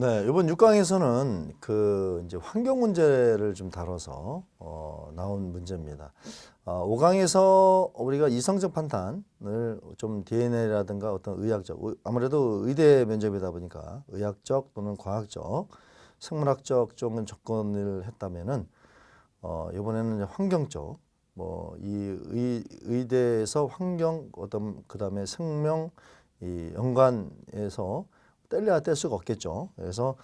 네, 이번 6강에서는 그 이제 환경 문제를 좀 다뤄서 나온 문제입니다. 5강에서 우리가 이성적 판단을 좀 DNA라든가 어떤 의학적, 아무래도 의대 면접이다 보니까 의학적 또는 과학적, 생물학적 쪽은 접근을 했다면은 이번에는 이제 환경적, 뭐 이 의대에서 환경 어떤 그다음에 생명 이 연관에서 뗄래야 뗄 수가 없겠죠. 그래서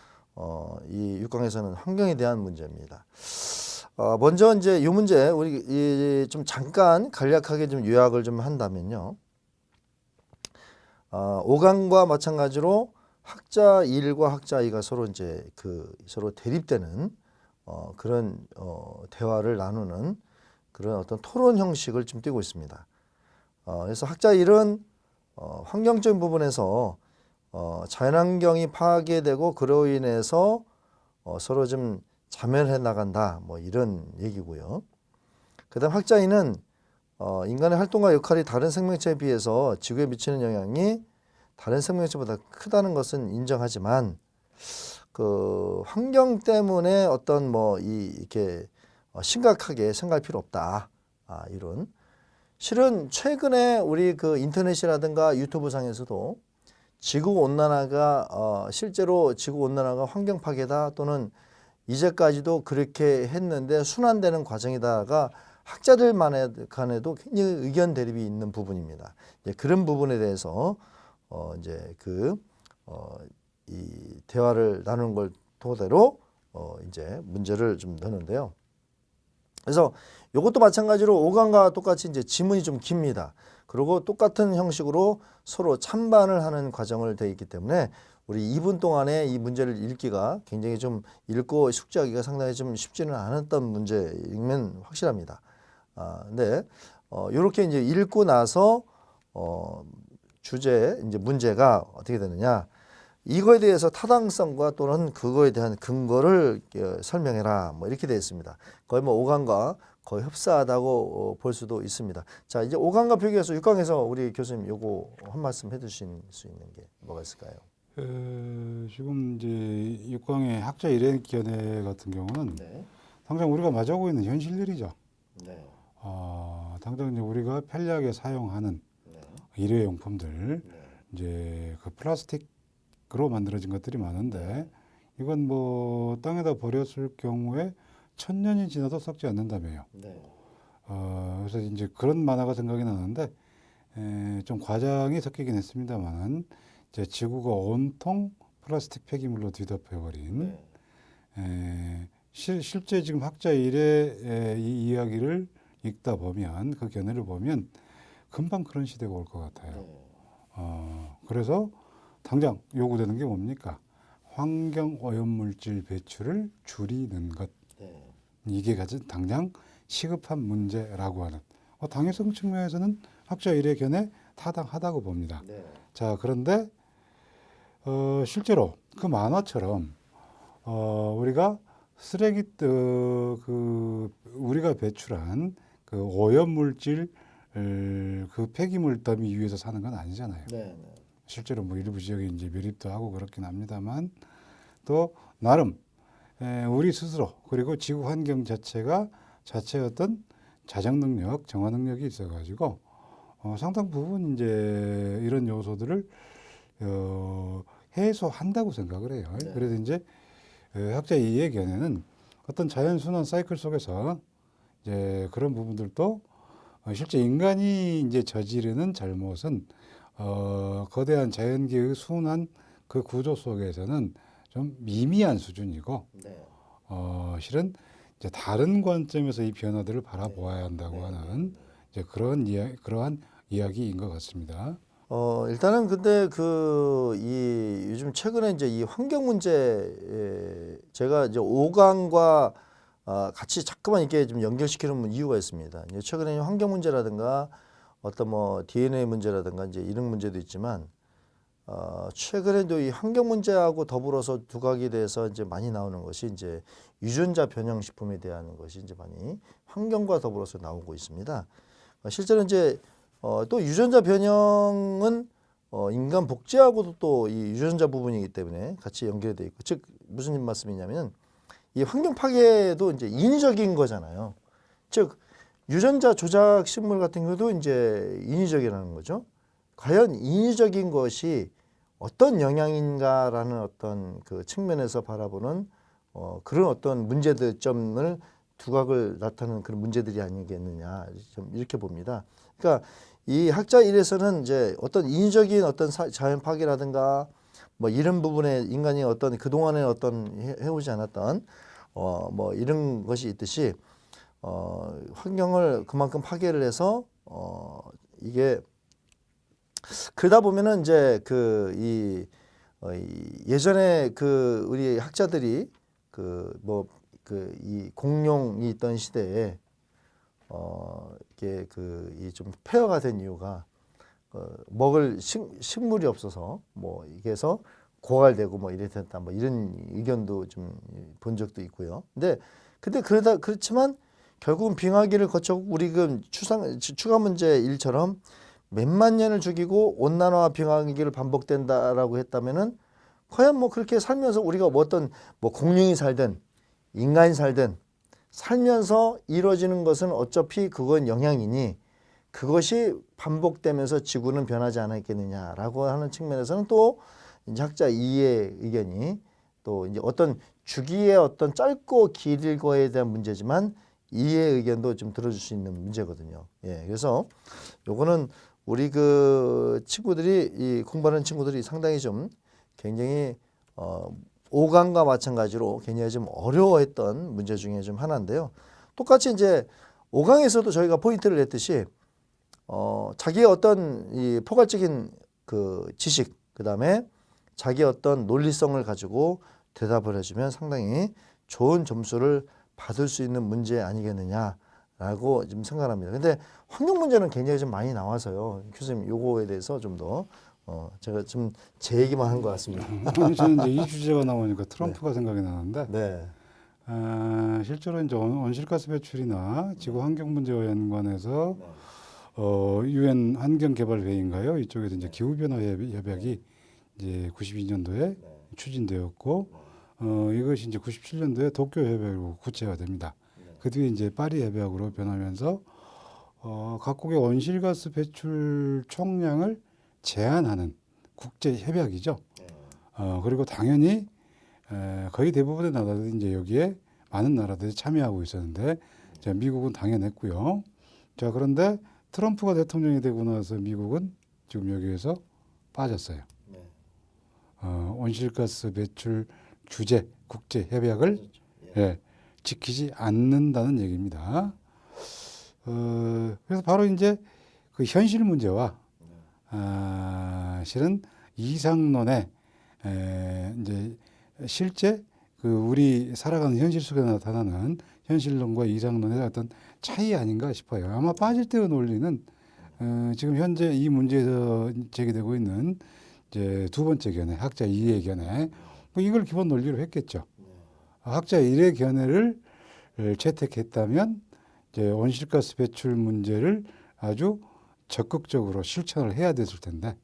이 6강에서는 환경에 대한 문제입니다. 먼저 이제 이 문제 우리 좀 잠깐 간략하게 좀 요약을 좀 한다면요. 5강과 마찬가지로 학자 1과 학자 2가 서로 이제 서로 대립되는 그런 대화를 나누는 그런 어떤 토론 형식을 좀 띠고 있습니다. 그래서 학자 1은 환경적인 부분에서 자연환경이 파괴되고 그로 인해서 서로 좀 자멸해 나간다 뭐 이런 얘기고요. 그다음 학자 2는 인간의 활동과 역할이 다른 생명체에 비해서 지구에 미치는 영향이 다른 생명체보다 크다는 것은 인정하지만 그 환경 때문에 어떤 뭐 이렇게 심각하게 생각할 필요 없다. 이런 실은 최근에 우리 그 인터넷이라든가 유튜브 상에서도 지구 온난화가 실제로 지구 온난화가 환경 파괴다 또는 이제까지도 그렇게 했는데 순환되는 과정이다가 학자들 간에도 굉장히 의견 대립이 있는 부분입니다. 그런 부분에 대해서 이제 이 대화를 나누는 걸 토대로 이제 문제를 좀 넣는데요. 그래서 이것도 마찬가지로 5강과 똑같이 이제 지문이 좀 깁니다. 그리고 똑같은 형식으로 서로 찬반을 하는 과정을 되어 있기 때문에 우리 2분 동안에 이 문제를 읽기가 굉장히 좀 읽고 숙지하기가 상당히 좀 쉽지는 않았던 문제이면 확실합니다. 근데 이렇게 이제 읽고 나서 주제 이제 문제가 어떻게 되느냐? 이거에 대해서 타당성과 또는 그거에 대한 근거를 설명해라. 뭐 이렇게 되어 있습니다. 거의 뭐 5강과 거의 흡사하다고 볼 수도 있습니다. 자, 이제 5강과 비교해서 6강에서 우리 교수님 요거 한 말씀 해 주실 수 있는 게 뭐가 있을까요? 지금 이제 6강의 학자 일회견해 같은 경우는 네. 당장 우리가 마주하고 있는 현실들이죠. 네. 당장 이제 우리가 편리하게 사용하는 네. 일회용품들, 네. 이제 그 플라스틱으로 만들어진 것들이 많은데 이건 뭐 땅에다 버렸을 경우에 1000년이 지나도 썩지 않는다며요. 네. 그래서 이제 그런 만화가 생각이 나는데 좀 과장이 섞이긴 했습니다만 이제 지구가 온통 플라스틱 폐기물로 뒤덮여버린 실제 지금 학자 일의 이 이야기를 읽다 보면 그 견해를 보면 금방 그런 시대가 올 것 같아요. 그래서 당장 요구되는 게 뭡니까? 환경 오염물질 배출을 줄이는 것. 이게 당장 시급한 문제라고 하는 당위성 측면에서는 학자 일의 견해 타당하다고 봅니다. 자, 그런데 실제로 그 만화처럼 우리가 쓰레기 우리가 배출한 그 오염물질 그 폐기물 더미 위에서 사는 건 아니잖아요. 실제로 뭐 일부 지역에 이제 매립도 하고 그렇긴 합니다만 또 나름 우리 스스로 그리고 지구 환경 자체가 자체의 어떤 자정 능력, 정화 능력이 있어가지고 상당 부분 이제 이런 요소들을 해소한다고 생각을 해요. 그래서 이제 학자 이의 견해는 어떤 자연 순환 사이클 속에서 이제 그런 부분들도 실제 인간이 이제 저지르는 잘못은 거대한 자연계의 순환 그 구조 속에서는 좀 미미한 수준이고 실은 이제 다른 관점에서 이 변화들을 바라보아야 한다고 하는 이제 그러한 이야기인 것 같습니다. 일단은 근데 이 요즘 최근에 이제 이 환경 문제 제가 이제 5강과 같이 자꾸만 이렇게 좀 연결시키는 이유가 있습니다. 이제 최근에 환경 문제라든가 어떤 뭐 DNA 문제라든가 이제 이런 문제도 있지만 최근에도 이 환경 문제하고 더불어서 두각이 돼서 이제 많이 나오는 것이 이제 유전자 변형 식품에 대한 것이 이제 많이 환경과 더불어서 나오고 있습니다. 실제로 이제 또 유전자 변형은 인간 복제하고도 또 이 유전자 부분이기 때문에 같이 연결되어 있고, 즉 무슨 말씀이냐면 이 환경 파괴도 이제 인위적인 거잖아요. 즉 유전자 조작 식물 같은 경우도 이제 인위적이라는 거죠. 과연 인위적인 것이 어떤 영향인가라는 어떤 그 측면에서 바라보는 그런 어떤 문제점을 두각을 나타내는 그런 문제들이 아니겠느냐, 좀 이렇게 봅니다. 그러니까 이 학자 일에서는 이제 어떤 인위적인 어떤 자연 파괴라든가 뭐 이런 부분에 인간이 어떤 그동안에 어떤 해오지 않았던 뭐 이런 것이 있듯이 환경을 그만큼 파괴를 해서 이게 그러다 보면은 이제 이 예전에 그 우리 학자들이 이 공룡이 있던 시대에 이게 이 좀 폐허가 된 이유가 먹을 식물이 없어서 뭐 이게서 고갈되고 뭐 이래 됐다 뭐 이런 의견도 좀 본 적도 있고요. 근데 그렇지만 결국은 빙하기를 거쳐 우리 그 추가 문제 일처럼 몇만 년을 죽이고 온난화와 빙하기를 반복된다라고 했다면은 과연 뭐 그렇게 살면서 우리가 뭐 어떤 뭐 공룡이 살든 인간이 살든 살면서 이루어지는 것은 어차피 그건 영향이니 그것이 반복되면서 지구는 변하지 않았겠느냐라고 하는 측면에서는 또 이제 학자 이의 의견이 또 이제 어떤 주기의 어떤 짧고 길고에 대한 문제지만 이의 의견도 좀 들어줄 수 있는 문제거든요. 예, 그래서 요거는 우리 그 친구들이 이 공부하는 친구들이 상당히 좀 굉장히 5강과 마찬가지로 굉장히 좀 어려워했던 문제 중에 좀 하나인데요. 똑같이 이제 5강에서도 저희가 포인트를 냈듯이 자기의 어떤 이 포괄적인 그 지식, 그 다음에 자기의 어떤 논리성을 가지고 대답을 해주면 상당히 좋은 점수를 받을 수 있는 문제 아니겠느냐라고 좀 생각합니다. 근데 환경 문제는 굉장히 좀 많이 나와서요. 교수님 요거에 대해서 좀 더 제가 좀 제 얘기만 한 것 같습니다. 저는 이제 이 주제가 나오니까 트럼프가 생각이 나는데 네. 실제로 이제 온실가스 배출이나 지구 환경 문제와 연관해서 유엔 환경개발회의인가요? 이쪽에서 이제 기후변화 협약이 이제 92년도에 추진되었고 이것이 이제 97년도에 도쿄 협약으로 구체화됩니다. 그 뒤에 이제 파리 협약으로 변하면서 각국의 온실가스 배출 총량을 제한하는 국제 협약이죠. 그리고 당연히 거의 대부분의 나라들이 이제 여기에 많은 나라들이 참여하고 있었는데 자, 미국은 당연했고요. 자, 그런데 트럼프가 대통령이 되고 나서 미국은 지금 여기에서 빠졌어요. 온실가스 배출 규제 국제 협약을 지키지 않는다는 얘기입니다. 그래서 바로 이제 그 현실 문제와 실은 이상론의 이제 실제 그 우리 살아가는 현실 속에 나타나는 현실론과 이상론의 어떤 차이 아닌가 싶어요. 아마 빠질 때의 논리는 지금 현재 이 문제에서 제기되고 있는 이제 두 번째 견해, 학자 이의 견해, 뭐 이걸 기본 논리로 했겠죠. 학자 1의 견해를 채택했다면 이제 온실가스 배출 문제를 아주 적극적으로 실천을 해야 됐을 텐데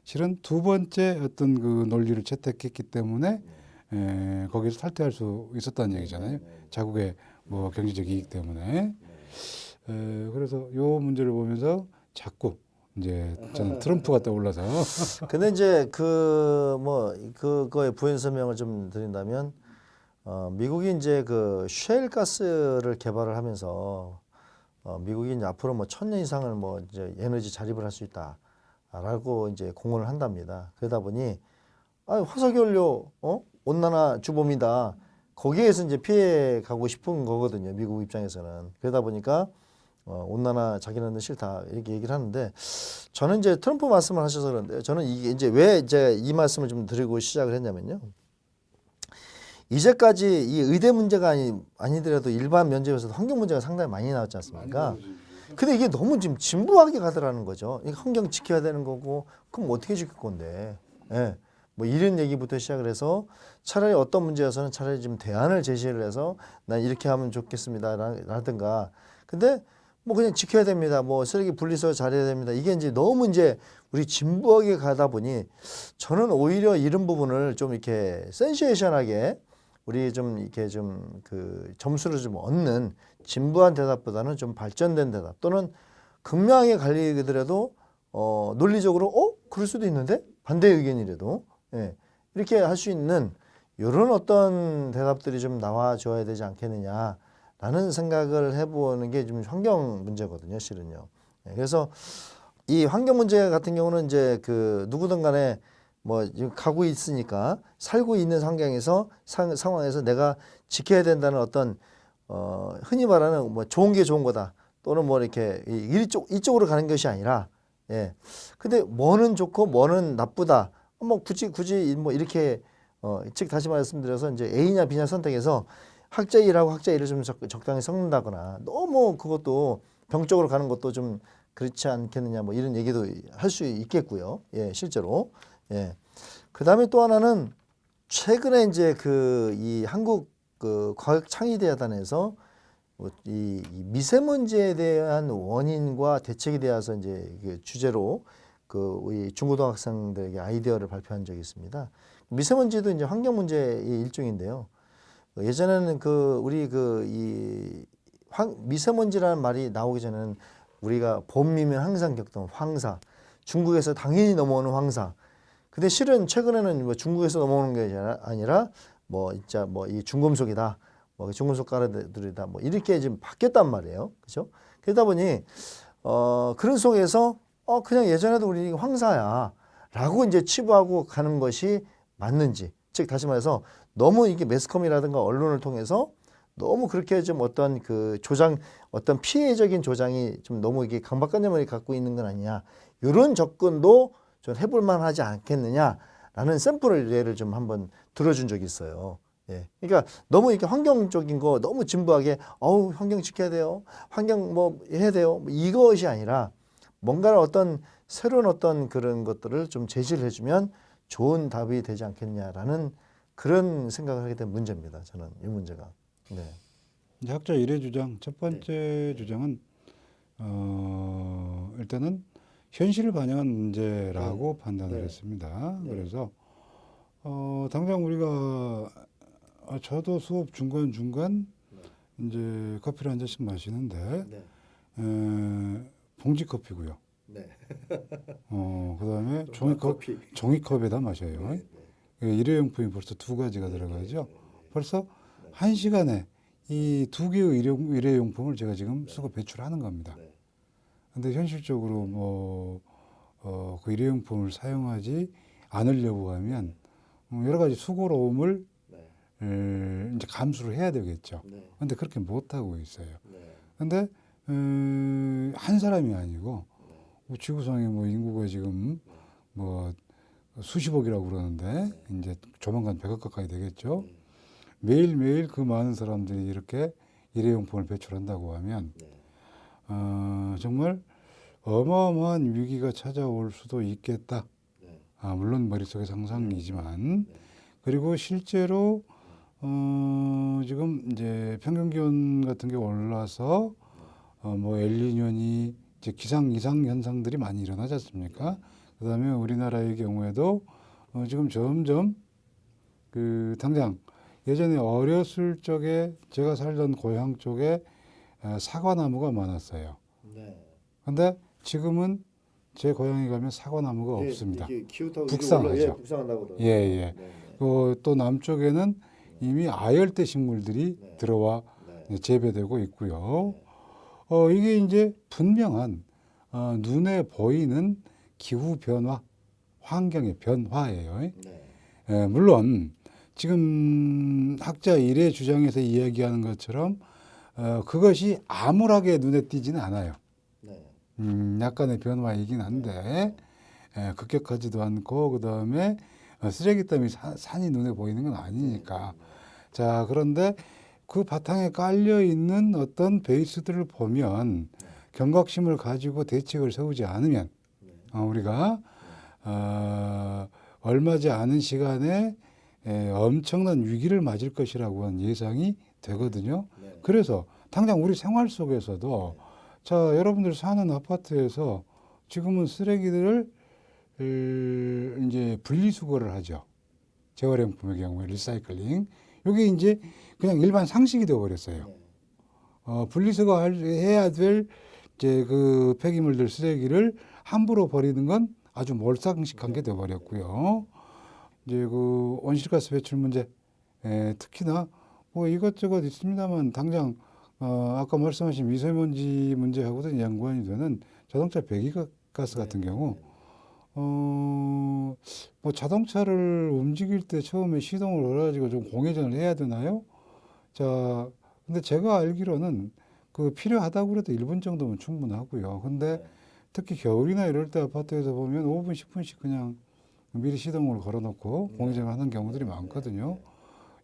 실은 두 번째 어떤 그 논리를 채택했기 때문에 거기서 탈퇴할 수 있었다는 얘기잖아요. 자국의 뭐 경제적 이익 때문에. 그래서 요 문제를 보면서 자꾸 이제 저는 트럼프가 떠올라서. 근데 이제 그거의 부연 설명을 좀 드린다면 미국이 이제 그 셰일 가스를 개발을 하면서 미국이 이제 앞으로 뭐 1000년 이상을 뭐 이제 에너지 자립을 할 수 있다라고 이제 공언을 한답니다. 그러다 보니 화석연료 온난화 주범이다. 거기에서 이제 피해 가고 싶은 거거든요. 미국 입장에서는. 그러다 보니까 온난화 자기네는 싫다 이렇게 얘기를 하는데 저는 이제 트럼프 말씀을 하셔서 그런데 저는 이게 이제 왜 이제 이 말씀을 좀 드리고 시작을 했냐면요. 이제까지 이 의대 문제가 아니더라도 일반 면접에서도 환경 문제가 상당히 많이 나왔지 않습니까? 근데 이게 너무 지금 진부하게 가더라는 거죠. 이 환경 지켜야 되는 거고 그럼 어떻게 지킬 건데? 예. 뭐 이런 얘기부터 시작을 해서 차라리 어떤 문제여서는 차라리 좀 대안을 제시를 해서 난 이렇게 하면 좋겠습니다 라든가. 근데 뭐 그냥 지켜야 됩니다. 뭐 쓰레기 분리수거 잘해야 됩니다. 이게 이제 너무 이제 우리 진부하게 가다 보니 저는 오히려 이런 부분을 좀 이렇게 센세이션하게 우리 좀 이렇게 좀 그 점수를 좀 얻는 진부한 대답보다는 좀 발전된 대답 또는 극명하게 갈리더라도 논리적으로 그럴 수도 있는데 반대 의견이라도 예, 이렇게 할 수 있는 이런 어떤 대답들이 좀 나와줘야 되지 않겠느냐라는 생각을 해보는 게 좀 환경 문제거든요, 실은요. 예, 그래서 이 환경 문제 같은 경우는 이제 그 누구든 간에 뭐 지금 가고 있으니까 살고 있는 환경에서 상황에서 내가 지켜야 된다는 어떤 흔히 말하는 뭐 좋은 게 좋은 거다 또는 뭐 이렇게 이쪽으로 가는 것이 아니라 예. 근데 뭐는 좋고 뭐는 나쁘다. 뭐 굳이 뭐 이렇게 즉 다시 말씀드려서 이제 A냐 B냐 선택해서 학자 1하고 학자 1을 좀 적당히 섞는다거나 너무 그것도 병적으로 가는 것도 좀 그렇지 않겠느냐 뭐 이런 얘기도 할 수 있겠고요. 예, 실제로. 예. 그다음에 또 하나는 최근에 이제 그 이 한국 그 과학창의대학단에서 이 미세먼지에 대한 원인과 대책에 대해서 이제 주제로 그 우리 중고등학생들에게 아이디어를 발표한 적이 있습니다. 미세먼지도 이제 환경 문제의 일종인데요. 예전에는 그 우리 그 이 미세먼지라는 말이 나오기 전에는 우리가 봄이면 항상 겪던 황사, 중국에서 당연히 넘어오는 황사. 근데 실은 최근에는 뭐 중국에서 넘어오는 게 아니라 뭐 진짜 뭐 이 중금속이다. 뭐 중금속 가루들이다. 뭐 이렇게 지금 바뀌었단 말이에요. 그렇죠? 그러다 보니 그런 속에서 그냥 예전에도 우리 황사야라고 이제 치부하고 가는 것이 맞는지. 즉 다시 말해서 너무 이게 매스컴이라든가 언론을 통해서 너무 그렇게 좀 어떤 그 어떤 피해적인 조장이 좀 너무 이게 강박관념을 갖고 있는 건 아니냐. 이런 접근도 좀 해볼 만하지 않겠느냐라는 샘플을 예를 좀 한번 들어준 적이 있어요. 예. 그러니까 너무 이렇게 환경적인 거 너무 진부하게 환경 지켜야 돼요. 환경 뭐 해야 돼요. 뭐 이것이 아니라 뭔가를 어떤 새로운 어떤 그런 것들을 좀 제시를 해주면 좋은 답이 되지 않겠냐라는 그런 생각을 하게 된 문제입니다. 저는 이 문제가. 네. 이제 학자 1의 주장, 첫 번째 주장은 일단은 현실을 반영한 문제라고 판단을 했습니다. 그래서 당장 우리가 저도 수업 중간중간 이제 커피를 한 잔씩 마시는데 봉지 커피고요. 그다음에 종이컵에다 마셔요. 일회용품이 벌써 2가지가 들어가죠. 벌써 1시간에 이 2개의 일회용품을 제가 지금 쓰고 배출하는 겁니다. 근데 현실적으로 뭐 그 일회용품을 사용하지 않으려고 하면 여러 가지 수고로움을 이제 감수를 해야 되겠죠. 근데 그렇게 못 하고 있어요. 근데 한 사람이 아니고 지구상의 뭐 인구가 지금 뭐 수십억이라고 그러는데 이제 조만간 100억 가까이 되겠죠. 매일매일 그 많은 사람들이 이렇게 일회용품을 배출한다고 하면 정말 어마어마한 위기가 찾아올 수도 있겠다. 물론 머릿속의 상상이지만 그리고 실제로 지금 이제 평균 기온 같은 게 올라서 뭐 엘니뇨니 이제 기상 이상 현상들이 많이 일어나지 않습니까? 그다음에 우리나라의 경우에도 지금 점점 그 당장 예전에 어렸을 적에 제가 살던 고향 쪽에 사과나무가 많았어요. 근데 지금은 제 고향에 가면 사과나무가 없습니다. 북상하죠. 북상한다고 예. 또 남쪽에는 이미 아열대 식물들이 들어와 재배되고 있고요. 이게 이제 분명한 눈에 보이는 기후 변화, 환경의 변화예요. 물론 지금 학자 1의 주장에서 이야기하는 것처럼 그것이 암울하게 눈에 띄지는 않아요. 약간의 변화이긴 한데 급격하지도 않고 그다음에 쓰레기더미 산이 눈에 보이는 건 아니니까. 자, 그런데 그 바탕에 깔려 있는 어떤 베이스들을 보면 경각심을 가지고 대책을 세우지 않으면 우리가 얼마지 않은 시간에 엄청난 위기를 맞을 것이라고 한 예상이 되거든요. 그래서 당장 우리 생활 속에서도 자, 여러분들 사는 아파트에서 지금은 쓰레기들을 이제 분리수거를 하죠. 재활용품의 경우에 리사이클링. 이게 이제 그냥 일반 상식이 되어 버렸어요. 분리수거 해야 될 이제 그 폐기물들 쓰레기를 함부로 버리는 건 아주 몰상식한 게 되어 버렸고요. 이제 그 온실가스 배출 문제, 특히나 뭐 이것저것 있습니다만 당장 아까 말씀하신 미세먼지 문제하고도 연관이 되는 자동차 배기가스 같은 경우 뭐 자동차를 움직일 때 처음에 시동을 걸어가지고 좀 공회전을 해야 되나요? 자, 근데 제가 알기로는 그 필요하다고 그래도 1분 정도면 충분하고요. 근데 특히 겨울이나 이럴 때 아파트에서 보면 5분, 10분씩 그냥 미리 시동을 걸어놓고 공회전을 하는 경우들이 많거든요.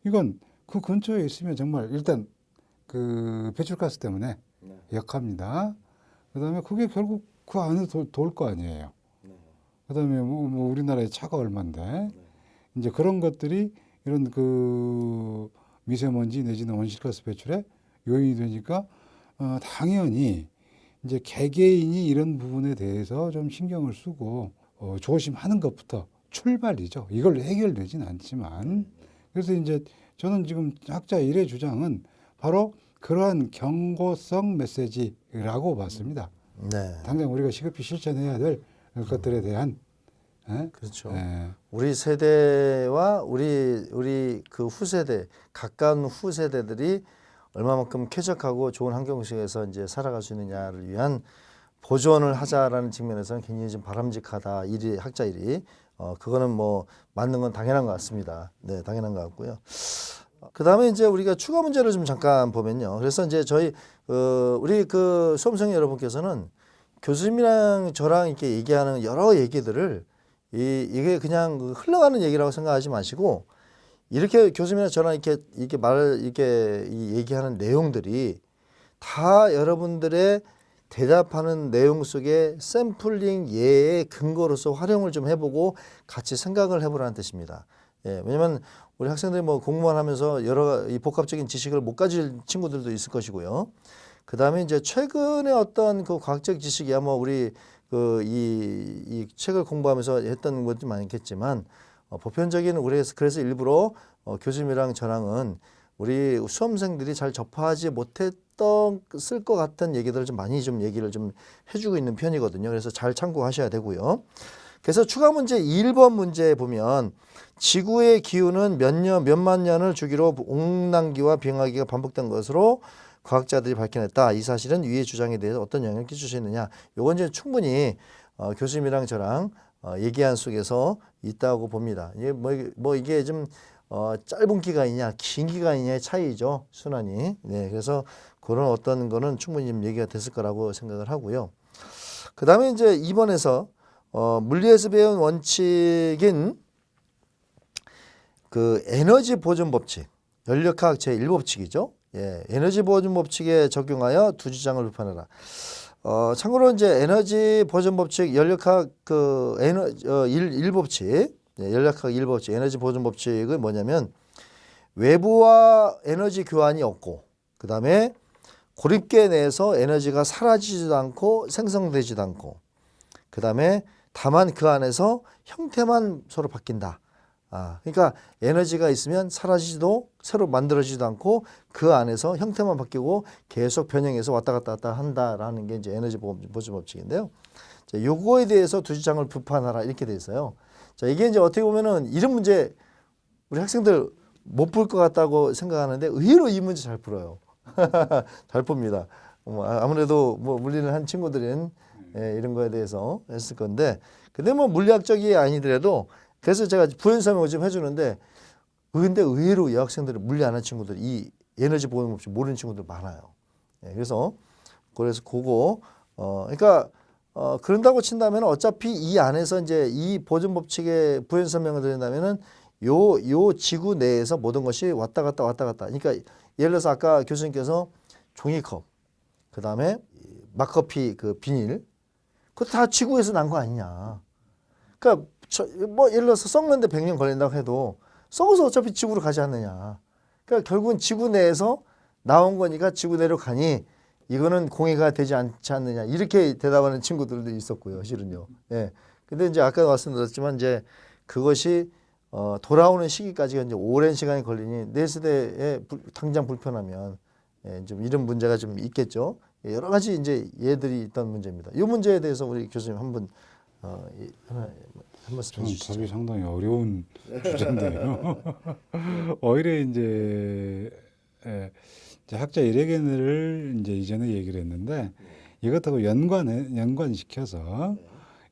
이건 그 근처에 있으면 정말 일단 그 배출가스 때문에 역합니다. 그다음에 그게 결국 그 안에 돌 거 아니에요. 그다음에 뭐 우리나라의 차가 얼만데 이제 그런 것들이 이런 그 미세먼지 내지는 온실가스 배출에 요인이 되니까 당연히 이제 개개인이 이런 부분에 대해서 좀 신경을 쓰고 조심하는 것부터 출발이죠. 이걸로 해결되진 않지만 그래서 이제 저는 지금 학자 1의 주장은 바로 그러한 경고성 메시지라고 봤습니다. 네. 당장 우리가 시급히 실천해야 될 것들에 대한 그렇죠. 예. 우리 세대와 우리 그 후세대, 가까운 후세대들이 얼마만큼 쾌적하고 좋은 환경 속에서 이제 살아갈 수 있느냐를 위한 보존을 하자라는 측면에서는 굉장히 좀 바람직하다. 학자 일이 그거는 뭐 맞는 건 당연한 것 같습니다. 네, 당연한 것 같고요. 그다음에 이제 우리가 추가 문제를 좀 잠깐 보면요. 그래서 이제 저희 우리 그 수험생 여러분께서는 교수님이랑 저랑 이렇게 얘기하는 여러 얘기들을 이게 그냥 흘러가는 얘기라고 생각하지 마시고 이렇게 교수님이랑 저랑 이렇게 얘기하는 내용들이 다 여러분들의 대답하는 내용 속에 샘플링 예의 근거로서 활용을 좀 해보고 같이 생각을 해보라는 뜻입니다. 예, 왜냐면 우리 학생들이 뭐 공무원 하면서 여러 이 복합적인 지식을 못 가질 친구들도 있을 것이고요. 그 다음에 이제 최근에 어떤 그 과학적 지식이야 뭐 우리 이 책을 공부하면서 했던 것도 많겠지만 보편적인 그래서 일부러 교수님이랑 저랑은 우리 수험생들이 잘 접하지 못했을 것 같은 얘기들을 좀 많이 좀 얘기를 좀 해주고 있는 편이거든요. 그래서 잘 참고하셔야 되고요. 그래서 추가 문제 1번 문제에 보면 지구의 기후는 몇만 년을 주기로 온난기와 빙하기가 반복된 것으로 과학자들이 밝혀냈다. 이 사실은 위의 주장에 대해서 어떤 영향을 끼칠 수 있느냐. 요건 이제 충분히 교수님이랑 저랑 얘기한 속에서 있다고 봅니다. 이게 뭐 이게 좀 짧은 기간이냐 긴 기간이냐의 차이죠. 순환이. 네, 그래서 그런 어떤 거는 충분히 좀 얘기가 됐을 거라고 생각을 하고요. 그 다음에 이제 2번에서 물리에서 배운 원칙인 그 에너지 보존 법칙, 연력학 제1법칙이죠. 예, 에너지 보존 법칙에 적용하여 두 주장을 비판하라. 참고로 이제 에너지 보존 법칙, 연력학 그 1법칙, 예, 연력학 1법칙, 에너지 보존 법칙은 뭐냐면 외부와 에너지 교환이 없고, 그 다음에 고립계 내에서 에너지가 사라지지도 않고 생성되지도 않고, 그 다음에 다만 그 안에서 형태만 서로 바뀐다. 그러니까 에너지가 있으면 사라지지도 새로 만들어지지도 않고 그 안에서 형태만 바뀌고 계속 변형해서 왔다 갔다 한다라는 게 이제 에너지 보존 법칙인데요. 자, 요거에 대해서 두 주장을 비판하라 이렇게 돼 있어요. 자, 이게 이제 어떻게 보면은 이런 문제 우리 학생들 못 풀 것 같다고 생각하는데 의외로 이 문제 잘 풀어요. 잘 풉니다. 아무래도 뭐 물리를 한 친구들은 이런 거에 대해서 했을 건데 근데 뭐 물리학적이 아니더라도 그래서 제가 부연 설명을 좀 해주는데 근데 의외로 여학생들이 물리 안 한 친구들 이 에너지 보존 법칙 모르는 친구들 많아요. 그래서 그거 그러니까 그런다고 친다면 어차피 이 안에서 이제 이 보존 법칙의 부연 설명을 드린다면은 요 지구 내에서 모든 것이 왔다 갔다. 그러니까 예를 들어서 아까 교수님께서 종이컵, 그 다음에 막커피 그 비닐, 그거 다 지구에서 난 거 아니냐. 그러니까 뭐 예를 들어서 썩는데 100년 걸린다고 해도 썩어서 어차피 지구로 가지 않느냐. 그러니까 결국은 지구 내에서 나온 거니까 지구 내로 가니 이거는 공해가 되지 않지 않느냐 이렇게 대답하는 친구들도 있었고요, 실은요. 예. 근데 이제 아까 말씀드렸지만 이제 그것이 돌아오는 시기까지가 이제 오랜 시간이 걸리니 내 세대에 당장 불편하면 좀 이런 문제가 좀 있겠죠. 여러 가지 이제 예들이 있던 문제입니다. 이 문제에 대해서 우리 교수님 한번 한 말씀 저는 해주시죠. 답이 상당히 어려운 주제인데요. 오히려 이제 학자 일회견을 이제 이전에 얘기를 했는데 이것하고 연관시켜서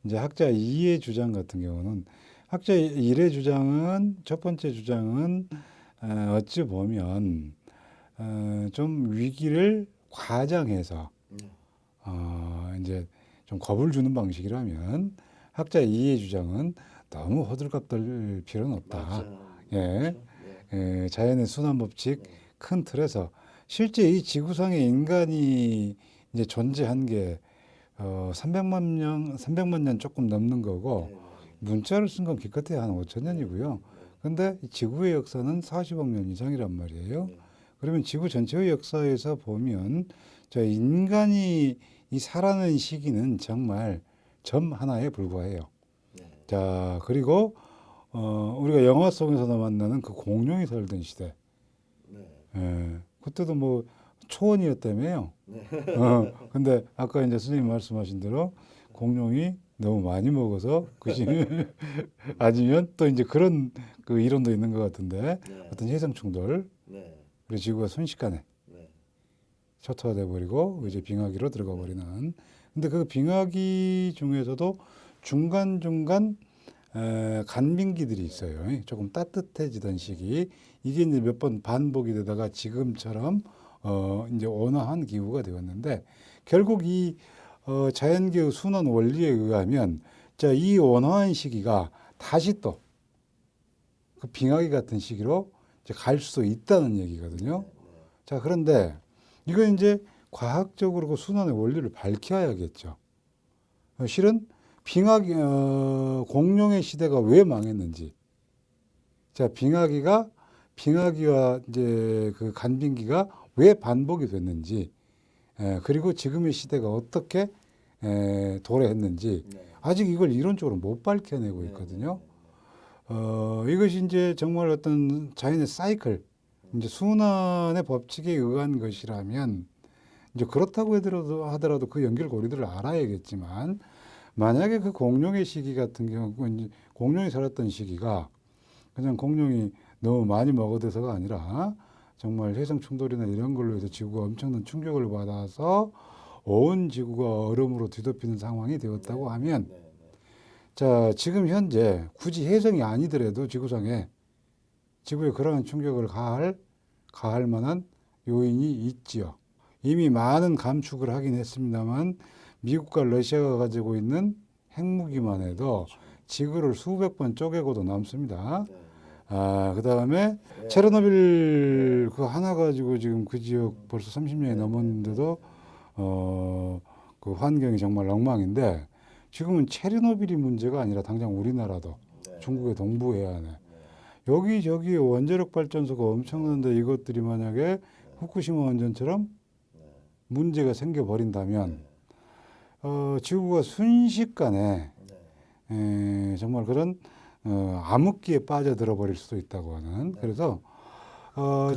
이제 학자 이의 주장 같은 경우는 학자 일의 주장은 첫 번째 주장은 어찌 보면 좀 위기를 과장해서 이제 좀 겁을 주는 방식이라면 학자 이의 주장은 너무 호들갑 떨 필요는 없다. 예. 자연의 순환 법칙 큰 틀에서 실제 이 지구상에 인간이 이제 존재한 게 300만 년 조금 넘는 거고 문자를 쓴 건 기껏해야 한 5천 년이고요. 근데 이 지구의 역사는 40억 년 이상이란 말이에요. 그러면 지구 전체의 역사에서 보면 저 인간이 이 살아낸 시기는 정말 점 하나에 불과해요. 자, 그리고 우리가 영화 속에서도 만나는 그 공룡이 살던 시대. 그때도 뭐 초원이었다며요. 근데 아까 이제 선생님 말씀하신 대로 공룡이 너무 많이 먹어서 그지 아니면 또 이제 그런 그 이론도 있는 것 같은데 어떤 해상 충돌 그리고 지구가 순식간에 초토화돼 버리고 이제 빙하기로 들어가 버리는. 근데 그 빙하기 중에서도 중간중간 간빙기들이 있어요. 조금 따뜻해지던 시기. 이게 이제 몇 번 반복이 되다가 지금처럼 이제 온화한 기후가 되었는데 결국 이 자연계의 순환 원리에 의하면 자, 이 온화한 시기가 다시 또 그 빙하기 같은 시기로 이제 갈 수도 있다는 얘기거든요. 자, 그런데 이건 이제 과학적으로 그 순환의 원리를 밝혀야겠죠. 실은 빙하기 공룡의 시대가 왜 망했는지. 자, 빙하기와 이제 그 간빙기가 왜 반복이 됐는지, 그리고 지금의 시대가 어떻게 도래했는지 아직 이걸 이론적으로 못 밝혀내고 있거든요. 이것이 이제 정말 어떤 자연의 사이클, 이제 순환의 법칙에 의한 것이라면 이제 그렇다고 하더라도 그 연결고리들을 알아야겠지만 만약에 그 공룡의 시기 같은 경우 이제 공룡이 살았던 시기가 그냥 공룡이 너무 많이 먹어대서가 아니라 정말 해상 충돌이나 이런 걸로 해서 지구가 엄청난 충격을 받아서 온 지구가 얼음으로 뒤덮이는 상황이 되었다고 하면 자, 지금 현재 굳이 해성이 아니더라도 지구에 그러한 충격을 가할 만한 요인이 있지요. 이미 많은 감축을 하긴 했습니다만 미국과 러시아가 가지고 있는 핵무기만 해도 지구를 수백 번 쪼개고도 남습니다. 그다음에 체르노빌 그 하나 가지고 지금 그 지역 벌써 30년이 넘었는데도 그 환경이 정말 엉망인데 지금은 체르노빌이 문제가 아니라 당장 우리나라도 중국의 동부 해안에 여기저기 원자력 발전소가 엄청난데 이것들이 만약에 후쿠시마 원전처럼 문제가 생겨버린다면 지구가 순식간에 정말 그런 암흑기에 빠져들어 버릴 수도 있다고 하는. 그래서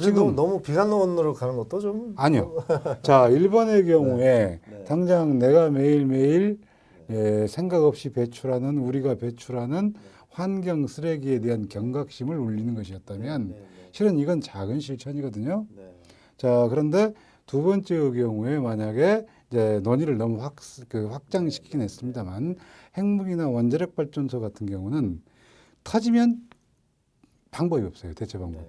지금 너무 비관론으로 가는 것도 좀 아니요. 자, 일본의 경우에 당장 내가 매일매일 생각 없이 배출하는 우리가 배출하는 환경 쓰레기에 대한 경각심을 울리는 것이었다면 실은 이건 작은 실천이거든요. 자, 그런데 두 번째의 경우에 만약에 이제 논의를 너무 확장시키긴 했습니다만 핵무기나 원자력 발전소 같은 경우는 터지면 방법이 없어요. 대체 방법이.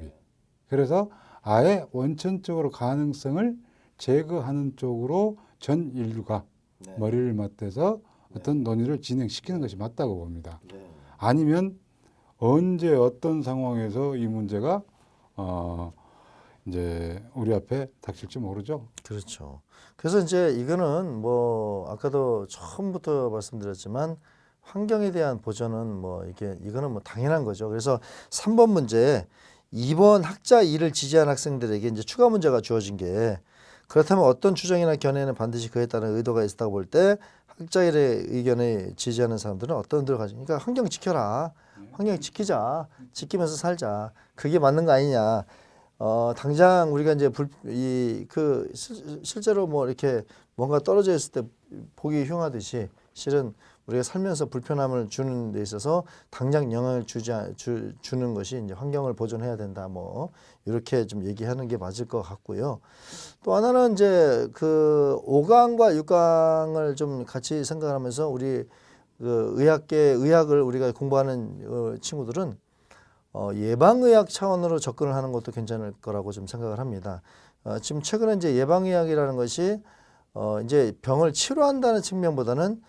그래서 아예 원천적으로 가능성을 제거하는 쪽으로 전 인류가 머리를 맞대서 어떤 논의를 진행시키는 것이 맞다고 봅니다. 아니면 언제 어떤 상황에서 이 문제가 이제 우리 앞에 닥칠지 모르죠. 그렇죠. 그래서 이제 이거는 뭐 아까도 처음부터 말씀드렸지만 환경에 대한 보전은 뭐 이거는 뭐 당연한 거죠. 그래서 3번 문제 2번 학자 2를 지지한 학생들에게 이제 추가 문제가 주어진 게 그렇다면 어떤 추정이나 견해는 반드시 그에 따른 의도가 있었다고 볼 때 학자들의 의견에 지지하는 사람들은 어떤 의도를 가지고 그러니까 환경 지켜라. 환경 지키자. 지키면서 살자. 그게 맞는 거 아니냐. 당장 우리가 이제 실제로 뭐 이렇게 뭔가 떨어져 있을 때 보기 흉하듯이 실은 우리가 살면서 불편함을 주는 데 있어서 당장 영향을 주는 것이 이제 환경을 보존해야 된다. 뭐 이렇게 좀 얘기하는 게 맞을 것 같고요. 또 하나는 이제 그 5강과 6강을 좀 같이 생각하면서 우리 그 의학을 우리가 공부하는 친구들은 예방의학 차원으로 접근을 하는 것도 괜찮을 거라고 좀 생각을 합니다. 지금 최근에 이제 예방의학이라는 것이 이제 병을 치료한다는 측면보다는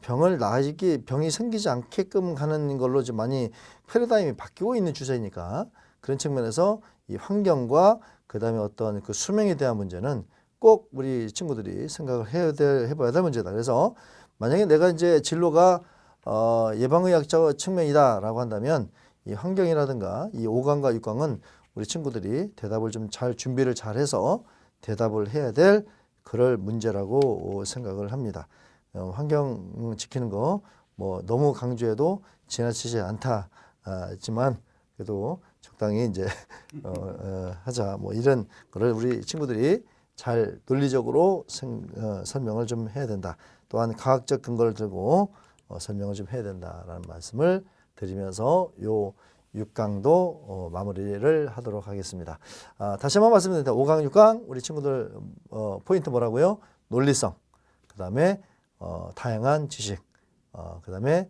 병이 생기지 않게끔 하는 걸로 좀 많이 패러다임이 바뀌고 있는 추세니까 그런 측면에서 이 환경과 그다음에 어떤 그 수명에 대한 문제는 꼭 우리 친구들이 생각을 해봐야 될 문제다. 그래서 만약에 내가 이제 진로가 예방의학 측면이다라고 한다면 이 환경이라든가 이 5강과 6강은 우리 친구들이 대답을 좀 잘 준비를 잘 해서 대답을 해야 될 그럴 문제라고 생각을 합니다. 환경 지키는 거 뭐 너무 강조해도 지나치지 않다지만 그래도 적당히 이제 하자 뭐 이런 거를 우리 친구들이 잘 논리적으로 설명을 좀 해야 된다. 또한 과학적 근거를 들고 설명을 좀 해야 된다라는 말씀을 드리면서 요 6강도 마무리를 하도록 하겠습니다. 다시 한번 말씀드립니다. 5강, 6강 우리 친구들 포인트 뭐라고요? 논리성, 그 다음에 다양한 지식, 그 다음에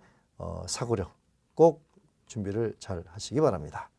사고력 꼭 준비를 잘 하시기 바랍니다.